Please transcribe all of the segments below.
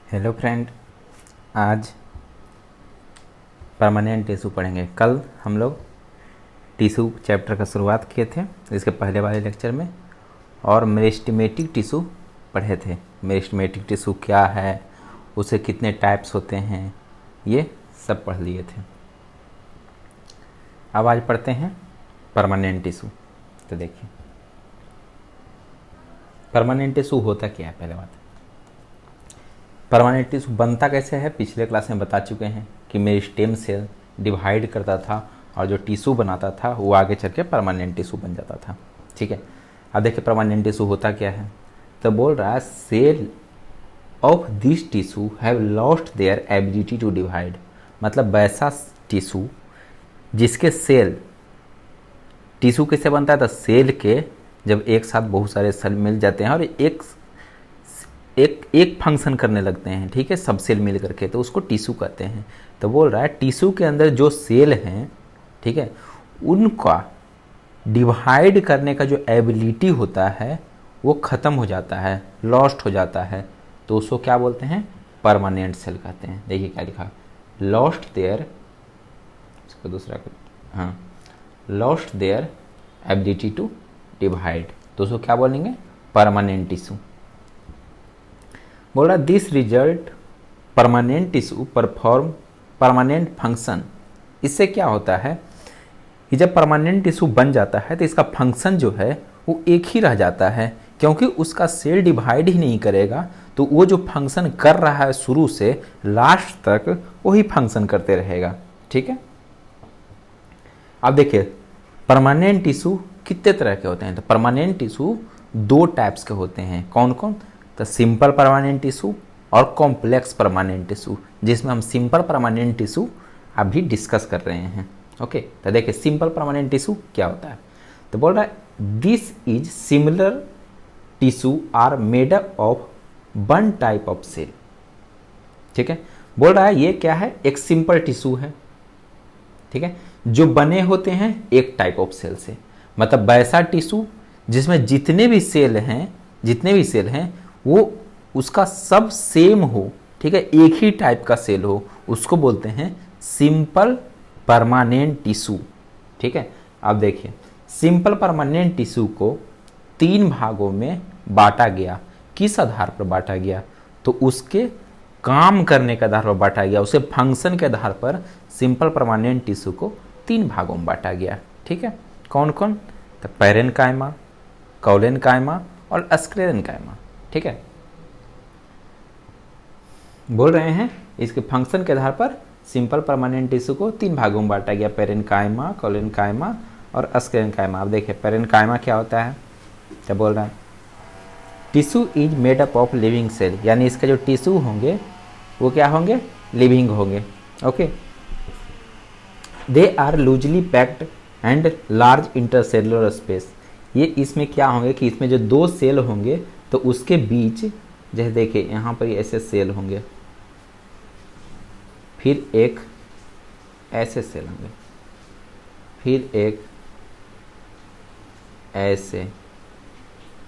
Hello friend, आज permanent tissue पढ़ेंगे। कल हम लोग टिश्यू चैप्टर का शुरुआत किए थे इसके पहले वाले लेक्चर में, और मेरिस्टेमेटिक टिश्यू पढ़े थे। मेरिस्टेमेटिक टिश्यू क्या है, उसे कितने टाइप्स होते हैं, ये सब पढ़ लिए थे। अब आज पढ़ते हैं परमानेंट टिश्यू। तो देखिए परमानेंट टिश्यू होता क्या है। पहले बात, परमानेंट टिश्यू बनता कैसे है, पिछले क्लास में बता चुके हैं कि मेरिस्टेम सेल डिवाइड करता था और जो टिश्यू बनाता था वो आगे चल के परमानेंट टिश्यू बन जाता था। ठीक है, अब देखिए परमानेंट टिश्यू होता क्या है। तो बोल रहा है cell of this tissue have lost their ability to divide. मतलब वैसा टिश्यू जिसके सेल, टिश्यू कैसे बनता है, तो सेल के जब एक साथ बहुत सारे सेल मिल जाते हैं और एक फंक्शन करने लगते हैं, ठीक है, सब सेल मिल करके, तो उसको टिश्यू कहते हैं। तो बोल रहा है टिश्यू के अंदर जो सेल हैं, ठीक है, उनका डिवाइड करने का जो एबिलिटी होता है वो ख़त्म हो जाता है, लॉस्ट हो जाता है, तो उसको क्या बोलते हैं, परमानेंट सेल कहते हैं। देखिए क्या लिखा, लॉस्ट देयर, इसको दूसरा हाँ, lost their ability to divide, तो उसको क्या बोलेंगे, परमानेंट टिश्यू। बोल रहा this result permanent tissue perform permanent function. इससे क्या होता है कि जब परमानेंट टिश्यू बन जाता है तो इसका फंक्शन जो है वो एक ही रह जाता है, क्योंकि उसका सेल डिवाइड ही नहीं करेगा, तो वो जो फंक्शन कर रहा है शुरू से लास्ट तक वही फंक्शन करते रहेगा। ठीक है, अब देखिए परमानेंट टिश्यू कितने तरह के होते हैं। तो परमानेंट टिश्यू दो टाइप्स के होते हैं। कौन कौन, तो सिंपल परमानेंट टिश्यू और कॉम्प्लेक्स परमानेंट टिश्यू, जिसमें हम सिंपल परमानेंट टिश्यू अभी डिस्कस कर रहे हैं। ओके, तो देखिए सिंपल परमानेंट टिश्यू क्या होता है। तो बोल रहा है this is similar tissue are made up of one type of cell. ठीक है, बोल रहा है ये क्या है, एक सिंपल टिश्यू है, ठीक है, जो बने होते हैं एक टाइप ऑफ सेल से। मतलब वैसा टिश्यू जिसमें जितने भी सेल हैं वो उसका सब सेम हो, ठीक है, एक ही टाइप का सेल हो, उसको बोलते हैं सिंपल परमानेंट टिश्यू। ठीक है, अब देखिए सिंपल परमानेंट टिश्यू को तीन भागों में बांटा गया। किस आधार पर बांटा गया, तो उसके काम करने के आधार पर बांटा गया, उसके फंक्शन के आधार पर सिंपल परमानेंट टिश्यू को तीन भागों में बांटा गया। ठीक है, कौन कौन, तो पैरेन्काइमा, कॉलेन्काइमा और स्क्लेरेन्काइमा। ठीक है, बोल रहे हैं इसके फंक्शन के आधार पर सिंपल परमानेंट टिश्यू को तीन भागों में बांटा गया, पैरेन्काइमा, कॉलेन्काइमा और स्क्लेरेन्काइमा। अब देखिए पैरेन्काइमा क्या होता है, क्या बोल रहा है, tissue is made up of living cell, यानी इसके जो टिश्यू होंगे वो क्या होंगे, लिविंग होंगे। Okay, they are loosely packed and large intercellular space. ये इसमें क्या होंगे कि इसमें जो दो सेल होंगे तो उसके बीच, जैसे देखिए यहाँ पर ऐसे सेल होंगे, फिर एक ऐसे सेल होंगे, फिर एक ऐसे,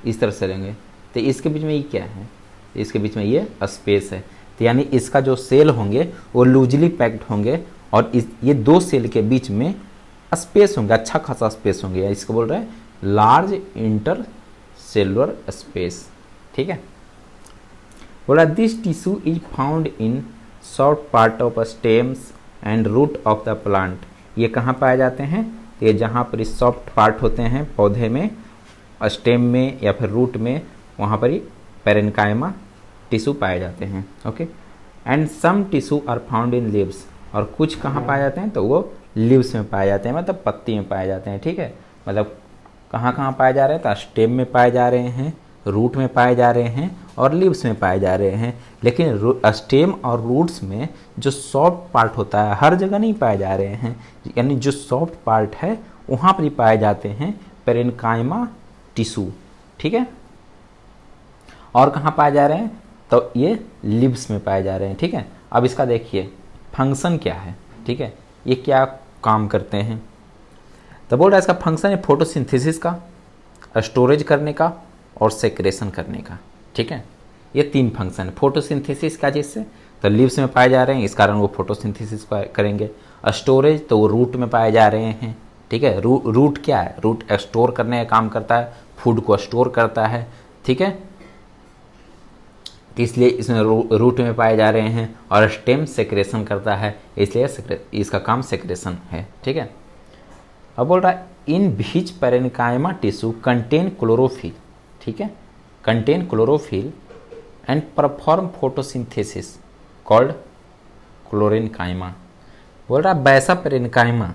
इस तरह से लेंगे, तो इसके बीच में ये क्या है, इसके बीच में ये स्पेस है। तो यानी इसका जो सेल होंगे वो लूजली पैक्ड होंगे और ये दो सेल के बीच में स्पेस होंगे, अच्छा खासा स्पेस होंगे, इसको बोल रहे हैं लार्ज इंटर सेलुलर स्पेस। ठीक है, बोला this tissue is found in soft part of stems and root of the plant. ये कहाँ पाए जाते हैं, ये जहाँ पर सॉफ्ट पार्ट होते हैं पौधे में, स्टेम में या फिर रूट में, वहाँ पर ही पैरेन्काइमा टिश्यू पाए जाते हैं। Okay, and some tissue are found in leaves, और कुछ कहाँ पाए जाते हैं, तो वो लीव्स में पाए जाते हैं, मतलब पत्ती में पाए जाते हैं। ठीक है, मतलब कहाँ कहाँ पाए जा रहे हैं, तो स्टेम में पाए जा रहे हैं, रूट में पाए जा रहे हैं और लीव्स में पाए जा रहे हैं। लेकिन स्टेम और रूट्स में जो सॉफ्ट पार्ट होता है हर जगह नहीं पाए जा रहे हैं, यानी जो सॉफ्ट पार्ट है वहाँ पर ही पाए जाते हैं पैरेन्काइमा टिश्यू। ठीक है, और कहाँ पाए जा रहे हैं, तो ये लीव्स में पाए जा रहे हैं। ठीक है, अब इसका देखिए फंक्शन क्या है। ठीक है, ये क्या काम करते हैं, तो बोल रहा है इसका फंक्शन है फोटोसिंथेसिस का, स्टोरेज करने का और सेक्रेशन करने का। ठीक है, ये 3 फंक्शन। फोटोसिंथेसिस क्या चीज़ से, तो लीव्स में पाए जा रहे हैं, इस कारण वो फोटोसिंथेसिस करेंगे। स्टोरेज तो वो रूट में पाए जा रहे हैं, ठीक है। रूट क्या है, रूट स्टोर करने का काम करता है, फूड को स्टोर करता है, ठीक है, इसलिए इसमें रूट में पाए जा रहे हैं। और स्टेम सेक्रेशन करता है, इसलिए इसका काम सेक्रेशन है, ठीक है। अब बोल रहा है in which parenchyma tissue contain chlorophyll, ठीक है, contain chlorophyll and perform photosynthesis called क्लोरेन्काइमा। बोल रहा है वैसा पैरेन्काइमा,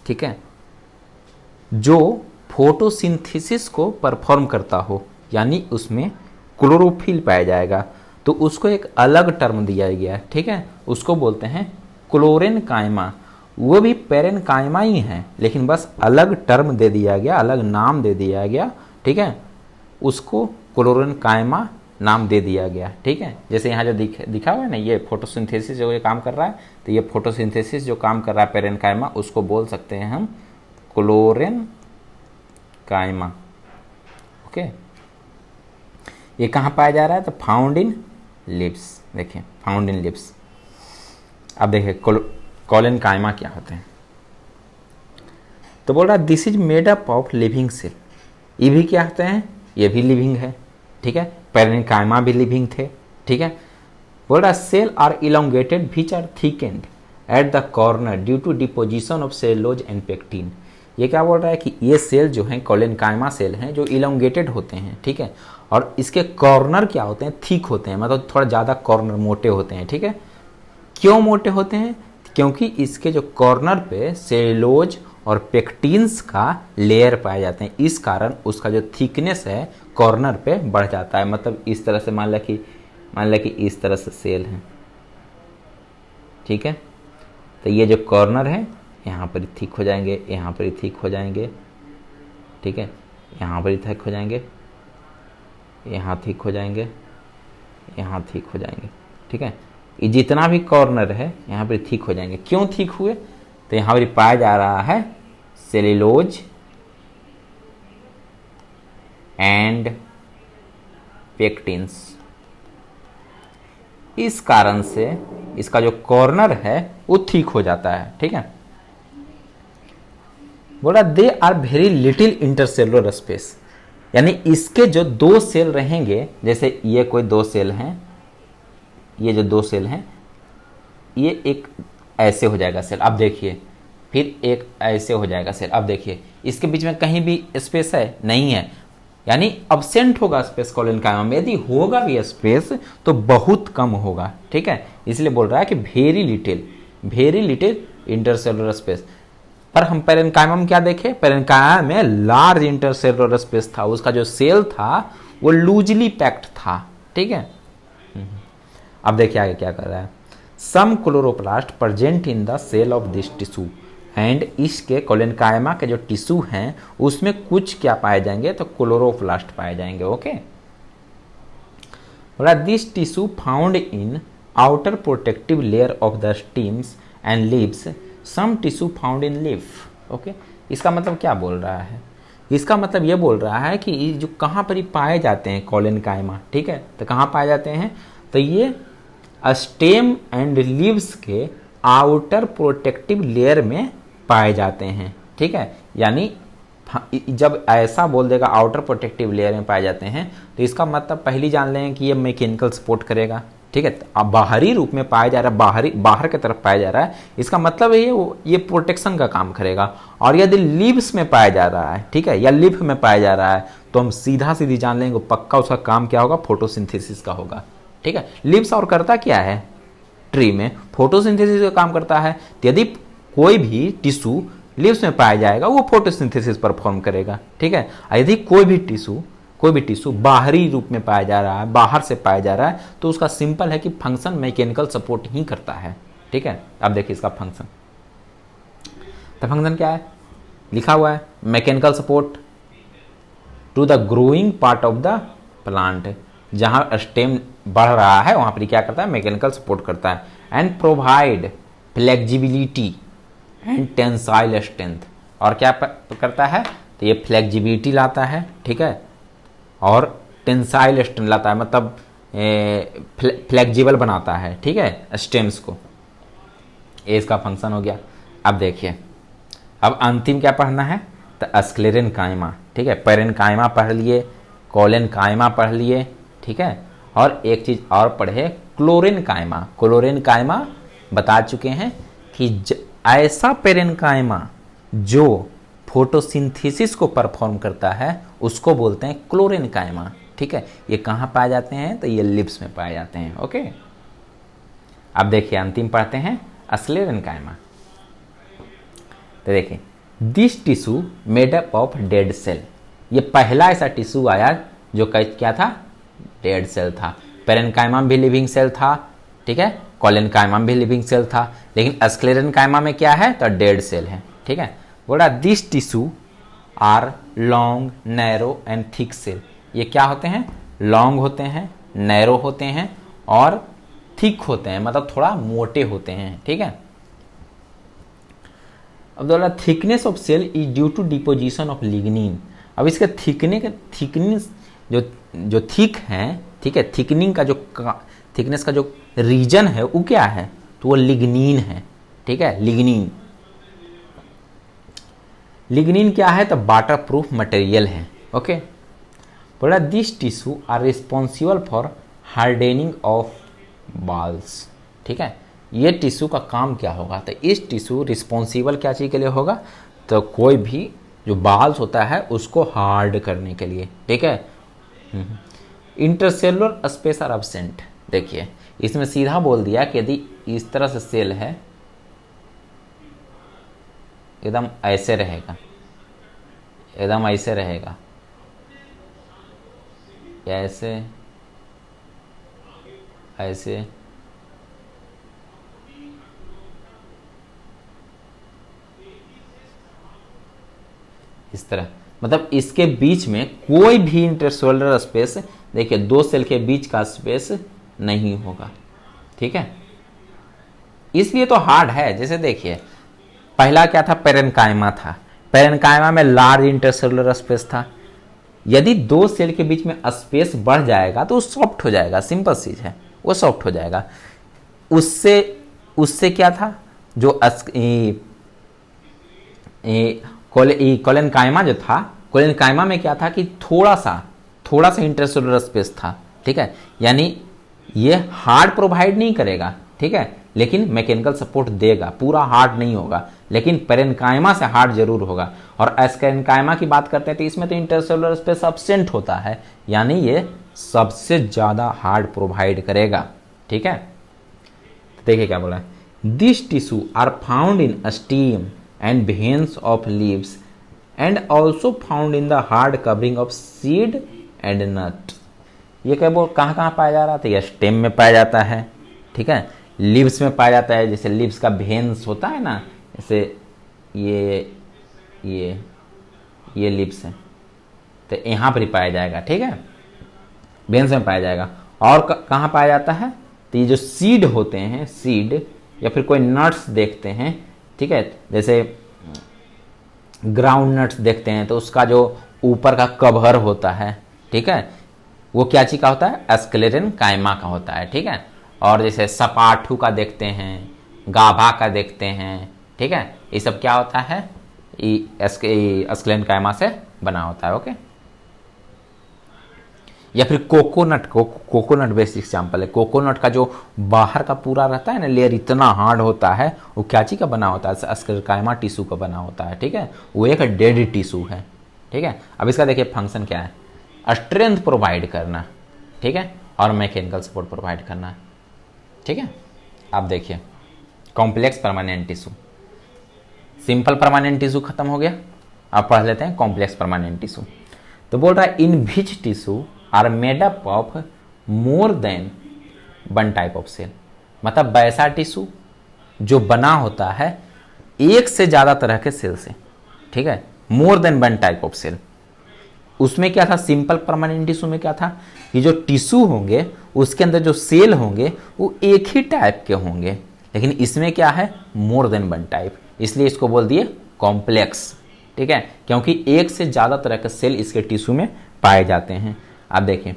ठीक है, जो फोटोसिंथेसिस को परफॉर्म करता हो, यानी उसमें क्लोरोफिल पाया जाएगा, तो उसको एक अलग टर्म दिया गया है, ठीक है, उसको बोलते हैं क्लोरेन्काइमा। वो भी पैरेन्काइमा ही है, लेकिन बस अलग टर्म दे दिया गया, अलग नाम दे दिया गया, ठीक है, उसको क्लोरेन्काइमा नाम दे दिया गया, ठीक है। जैसे यहाँ जो दिखा हुआ है ना, ये फोटोसिंथेसिस जो ये काम कर रहा है, तो ये फोटोसिंथेसिस जो काम कर रहा है पैरेन्काइमा, उसको बोल सकते हैं हम क्लोरेन्काइमा, ओके। ये कहाँ पाया जा रहा है, तो फाउंड इन लिप्स, देखिए फाउंड इन लिप्स। अब देखिए क्लोरेन्काइमा क्या होते हैं, तो बोल रहा है this is made up of living cell. ये भी क्या होते हैं, ये भी लिविंग है, ठीक है, पैरेन्काइमा भी लिविंग थे, ठीक है। बोल रहा है cell are elongated which are thickened at the corner due to deposition of cellulose and pectin. ये क्या बोल रहा है कि ये सेल जो हैं क्लोरेन्काइमा सेल हैं जो इलोंगेटेड होते हैं, ठीक है, और इसके कॉर्नर क्या होते हैं, थिक होते हैं, मतलब थोड़ा ज़्यादा कॉर्नर मोटे होते हैं, ठीक है। क्यों मोटे होते हैं, क्योंकि इसके जो कॉर्नर पे सेलुलोज और पेक्टिन्स का लेयर पाए जाते हैं, इस कारण उसका जो थिकनेस है कॉर्नर पे बढ़ जाता है। मतलब इस तरह से मान ला कि इस तरह से सेल है, ठीक है, तो ये जो कॉर्नर है यहाँ पर थिक हो जाएंगे, यहाँ पर थिक हो जाएंगे, ठीक है, यहाँ पर थिक हो जाएंगे, यहाँ थिक हो जाएंगे, यहाँ थिक हो जाएंगे, ठीक है। ये जितना भी कॉर्नर है यहाँ पर थिक हो जाएंगे। क्यों थिक हुए, तो यहाँ पर पाया जा रहा है सेलुलोज एंड पेक्टिन्स, इस कारण से इसका जो कॉर्नर है वो थिक हो जाता है, ठीक है। बोला they are very little intercellular space, यानी इसके जो 2 सेल रहेंगे, जैसे ये कोई 2 सेल हैं, ये जो 2 सेल हैं, ये एक ऐसे हो जाएगा सेल, अब देखिए, फिर एक ऐसे हो जाएगा सेल, अब देखिए, इसके बीच में कहीं भी स्पेस है, नहीं है, यानी अब्सेंट होगा स्पेस क्लोरेन्काइमा में। यदि होगा भी स्पेस तो बहुत कम होगा, ठीक है, इसलिए बोल रहा है कि वेरी लिटिल इंटरसेलुलर स्पेस। पर हम पैरेन्काइमा में क्या देखे, पैरेन्काइमा में लार्ज इंटरसेलुलर स्पेस था, उसका जो सेल था वो लूजली पैक्ड था, ठीक है। अब देखिए आगे क्या कर रहा है, some chloroplast present in the cell of this tissue and इसके क्लोरेन्काइमा के जो टिश्यू हैं उसमें कुछ क्या पाए जाएंगे, तो क्लोरोप्लास्ट पाए जाएंगे, okay. This tissue found in outer protective layer of the stems and leaves, some tissue found in leaf, okay. इसका मतलब क्या बोल रहा है, इसका मतलब ये बोल रहा है कि जो कहाँ पर ही पाए जाते हैं क्लोरेन्काइमा, ठीक है, तो कहाँ पाए जाते हैं, तो ये स्टेम एंड लीव्स के आउटर प्रोटेक्टिव लेयर में पाए जाते हैं, ठीक है। यानी जब ऐसा बोल देगा आउटर प्रोटेक्टिव लेयर में पाए जाते हैं, तो इसका मतलब पहली जान लें कि ये मैकेनिकल सपोर्ट करेगा, ठीक है। अब बाहरी रूप में पाया जा रहा है, बाहर की तरफ पाया जा रहा है, इसका मतलब ये प्रोटेक्शन का काम करेगा। और यदि लीव्स में पाया जा रहा है, ठीक है, या लीफ में पाया जा रहा है, तो हम सीधी जान लेंगे पक्का उसका काम क्या होगा, फोटोसिंथेसिस का होगा, ठीक है। लीव्स और करता क्या है, ट्री में फोटोसिंथेसिस का काम करता है। यदि कोई भी टिश्यू लीव्स में पाया जाएगा वो फोटोसिंथेसिस परफॉर्म करेगा, ठीक है। यदि कोई भी टिश्यू बाहरी रूप में पाया जा रहा है, बाहर से पाया जा रहा है, तो उसका सिंपल है कि फंक्शन मैकेनिकल सपोर्ट ही करता है, ठीक है। अब देखिए इसका फंक्शन, तो फंक्शन क्या है, लिखा हुआ है mechanical support to the growing part of the plant, जहां स्टेम बढ़ रहा है वहां पर क्या करता है, मैकेनिकल सपोर्ट करता है। And provide flexibility and tensile strength, और क्या करता है, तो ये फ्लेक्सिबिलिटी लाता है, ठीक है, और टेंसाइल स्ट्रेंथ लाता है, मतलब फ्लेक्सिबल बनाता है, ठीक है, स्टेम्स को। ये इसका फंक्शन हो गया। अब देखिए, अब अंतिम क्या पढ़ना है, तो स्क्लेरेन कायमा, ठीक है, पेरेन्काइमा पढ़ लिए, कोलेन कायमा पढ़ लिए, ठीक है, और एक चीज़ और पढ़े, क्लोरेन कायमा। क्लोरेन कायमा बता चुके हैं कि ऐसा पेरेन्काइमा जो फोटोसिंथेसिस को परफॉर्म करता है उसको बोलते हैं क्लोरेन कायमा, ठीक है। ये कहाँ पाए जाते हैं, तो ये लिप्स में पाए जाते हैं, ओके। अब देखिए अंतिम पढ़ते हैं स्क्लेरेन कायमा। तो देखिए, this tissue made up of dead cell, ये पहला ऐसा टिश्यू आया जो क्या था, डेड सेल था। पेरेन्काइमा भी लिविंग सेल था, ठीक है, कोलेनकाइमा भी लिविंग सेल था, लेकिन स्क्लेरेनकाइमा में क्या है, तो डेड सेल है, ठीक है। बोला this tissue are long, narrow and thick cell, ये क्या होते हैं, लॉन्ग होते हैं, नैरो होते हैं और थिक होते हैं, मतलब थोड़ा मोटे होते हैं, ठीक है। अब बोला thickness of cell is due to deposition of lignin. अब इसके थिकनेस जो थिक है, ठीक है, थिकनिंग का जो थिकनेस का जो रीजन है वो क्या है, तो वो लिग्निन है, ठीक है। लिग्निन क्या है, तो वाटर प्रूफ मटेरियल है, ओके। बोला this tissue are responsible for hardening of walls, ठीक है। ये टिश्यू का काम क्या होगा, तो इस टिश्यू रिस्पॉन्सिबल क्या चीज़ के लिए होगा, तो कोई भी जो बाल्स होता है उसको हार्ड करने के लिए, ठीक है। इंटरसेलुलर स्पेस आर एब्सेंट, देखिए इसमें सीधा बोल दिया कि यदि इस तरह से सेल है, एकदम ऐसे रहेगा, एकदम ऐसे रहेगा, ऐसे ऐसे, इस तरह, मतलब इसके बीच में कोई भी इंटरसेलुलर स्पेस, देखिए दो सेल के बीच का स्पेस नहीं होगा, ठीक है। इसलिए तो हार्ड है। जैसे देखिए पहला क्या था, पेरेन्काइमा था, पेरेन्काइमा में लार्ज इंटरसेलुलर स्पेस था, यदि दो सेल के बीच में स्पेस बढ़ जाएगा तो वो सॉफ्ट हो जाएगा, सिंपल चीज है, वो सॉफ्ट हो जाएगा। उससे क्या था, जो कोलेनकाइमा जो था, कोलेनकाइमा में क्या था कि थोड़ा सा इंटरसेलुलर स्पेस था, ठीक है, यानी ये हार्ड प्रोवाइड नहीं करेगा, ठीक है, लेकिन मैकेनिकल सपोर्ट देगा, पूरा हार्ड नहीं होगा, लेकिन पेरेन्काइमा से हार्ड जरूर होगा। और स्क्लेरेनकाइमा की बात करते हैं तो इसमें तो इंटरसेलुलर स्पेस एब्सेंट होता है, यानी ये सबसे ज्यादा हार्ड प्रोवाइड करेगा, ठीक है। तो देखिए क्या बोला है, this tissue are found in stem and veins of leaves and also found in the hard covering of seed and nut. ये कहाँ कहाँ पाया जा रहा था, ये स्टेम में पाया जाता है, ठीक है, लीव्स में पाया जाता है, जैसे लीव्स का वेन्स होता है ना, जैसे ये लीव्स है, तो यहाँ पर ही पाया जाएगा, ठीक है, वेन्स में पाया जाएगा। और कहाँ पाया जाता है, तो ये जो सीड होते हैं, सीड या फिर कोई नट्स देखते हैं, ठीक है, जैसे ग्राउंड नट्स देखते हैं तो उसका जो ऊपर का कवर होता है, ठीक है, वो क्या चीज का होता है, स्क्लेरेनकाइमा का होता है, ठीक है। और जैसे सपाटू का देखते हैं, गाभा का देखते हैं, ठीक है, ये सब क्या होता है, स्क्लेरेनकाइमा से बना होता है, ओके। या फिर कोकोनट बेस्ट एग्जाम्पल है। कोकोनट का जो बाहर का पूरा रहता है ना लेयर, इतना हार्ड होता है, वो क्या चीज का बना होता है, स्क्लेरेनकाइमा टिश्यू का बना होता है, ठीक है, वो एक डेड टिश्यू है, ठीक है। अब इसका देखिए फंक्शन क्या है, स्ट्रेंथ प्रोवाइड करना, ठीक है, और मैकेनिकल सपोर्ट प्रोवाइड करना, ठीक है। अब देखिए complex permanent tissue, simple permanent tissue खत्म हो गया, अब पढ़ लेते हैं कॉम्प्लेक्स परमानेंट टिश्यू। तो बोल रहा है in which tissue are made up of more than one type of cell, मतलब वैसा टिश्यू जो बना होता है एक से ज्यादा तरह के सेल से, ठीक है, more than one type of cell. उसमें क्या था, सिंपल परमानेंट टिश्यू में क्या था, ये जो टिश्यू होंगे उसके अंदर जो सेल होंगे वो एक ही टाइप के होंगे, लेकिन इसमें क्या है, मोर देन वन टाइप, इसलिए इसको बोल दिए कॉम्प्लेक्स, ठीक है, क्योंकि एक से ज्यादा तरह के सेल इसके टिश्यू में पाए जाते हैं। अब देखिए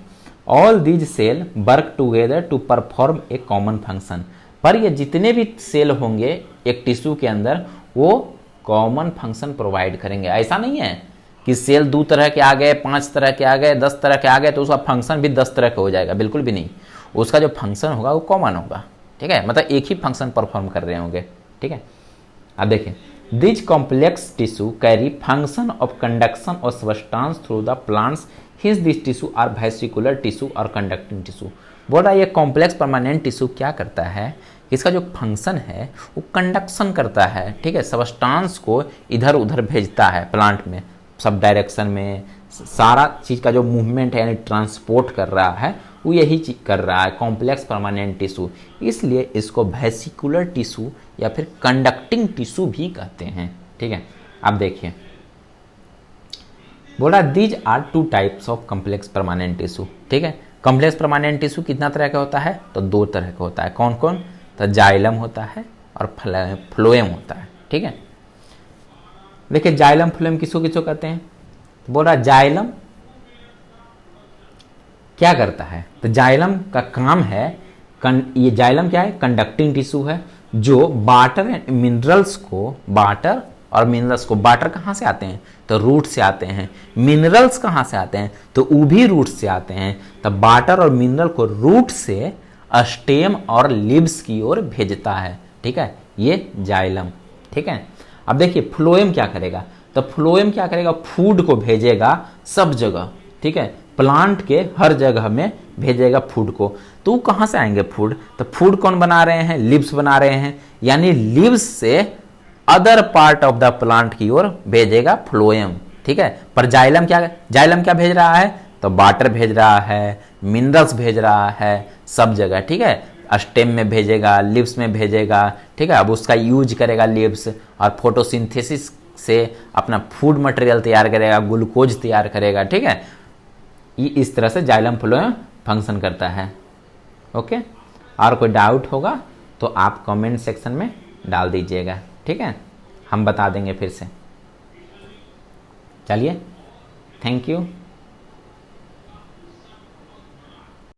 all these cell work together to perform a common function. पर ये जितने भी सेल होंगे एक टिश्यू के अंदर वो कॉमन फंक्शन प्रोवाइड करेंगे। ऐसा नहीं है कि सेल 2 तरह के आ गए, 5 तरह के आ गए, 10 तरह के आ गए तो उसका फंक्शन भी 10 तरह का हो जाएगा, बिल्कुल भी नहीं। उसका जो फंक्शन होगा वो कॉमन होगा, ठीक है, मतलब एक ही फंक्शन परफॉर्म कर रहे होंगे, ठीक है। अब देखिए, this complex tissue carry function of conduction और substance through the plants, hence this tissue are vesicular tissue और कंडक्टिंग टिश्यू। बोल रहा है ये कॉम्प्लेक्स परमानेंट टिश्यू क्या करता है, इसका जो फंक्शन है वो कंडक्शन करता है, ठीक है, सब्सटेंस को इधर उधर भेजता है प्लांट में, सब डायरेक्शन में, सारा चीज़ का जो मूवमेंट है यानी ट्रांसपोर्ट कर रहा है वो यही चीज कर रहा है कॉम्प्लेक्स परमानेंट टिश्यू। इसलिए इसको वेसिकुलर टिश्यू या फिर कंडक्टिंग टिश्यू भी कहते हैं, ठीक है। अब देखिए, बोला these are 2 types of complex permanent tissue, ठीक है। कॉम्प्लेक्स परमानेंट टिश्यू कितना तरह का होता है, तो 2 तरह का होता है। कौन कौन, तो जाइलम होता है और फ्लोएम होता है, ठीक है। देखिए जाइलम फ्लोएम किसको किसको कहते हैं, बोल रहा जाइलम क्या करता है, तो जाइलम का काम है, ये जाइलम क्या है, कंडक्टिंग टिश्यू है जो वाटर एंड मिनरल्स को, वाटर और मिनरल्स को, वाटर कहाँ से आते हैं, तो रूट से आते हैं, मिनरल्स कहाँ से आते हैं, तो वो भी रूट से आते हैं। तो वाटर और मिनरल को रूट से स्टेम और लीव्स की ओर भेजता है, ठीक है, ये जाइलम, ठीक है। अब देखिए फ्लोएम क्या करेगा, तो फ्लोएम क्या करेगा, फूड को भेजेगा सब जगह, ठीक है, प्लांट के हर जगह में भेजेगा फूड को। तो कहाँ से आएंगे फूड, तो फूड कौन बना रहे हैं, लीव्स बना रहे हैं, यानी लीव्स से other part of the plant की ओर भेजेगा फ्लोएम, ठीक है। पर जाइलम क्या भेज रहा है, तो वाटर भेज रहा है, मिनरल्स भेज रहा है सब जगह, ठीक है, स्टेम में भेजेगा, लीव्स में भेजेगा, ठीक है। अब उसका यूज करेगा लीव्स और फोटोसिंथेसिस से अपना फूड मटेरियल तैयार करेगा, ग्लूकोज तैयार करेगा, ठीक है। ये इस तरह से जाइलम फ्लोएम फंक्शन करता है, ओके। और कोई डाउट होगा तो आप कमेंट सेक्शन में डाल दीजिएगा, ठीक है, हम बता देंगे फिर से। चलिए, थैंक यू।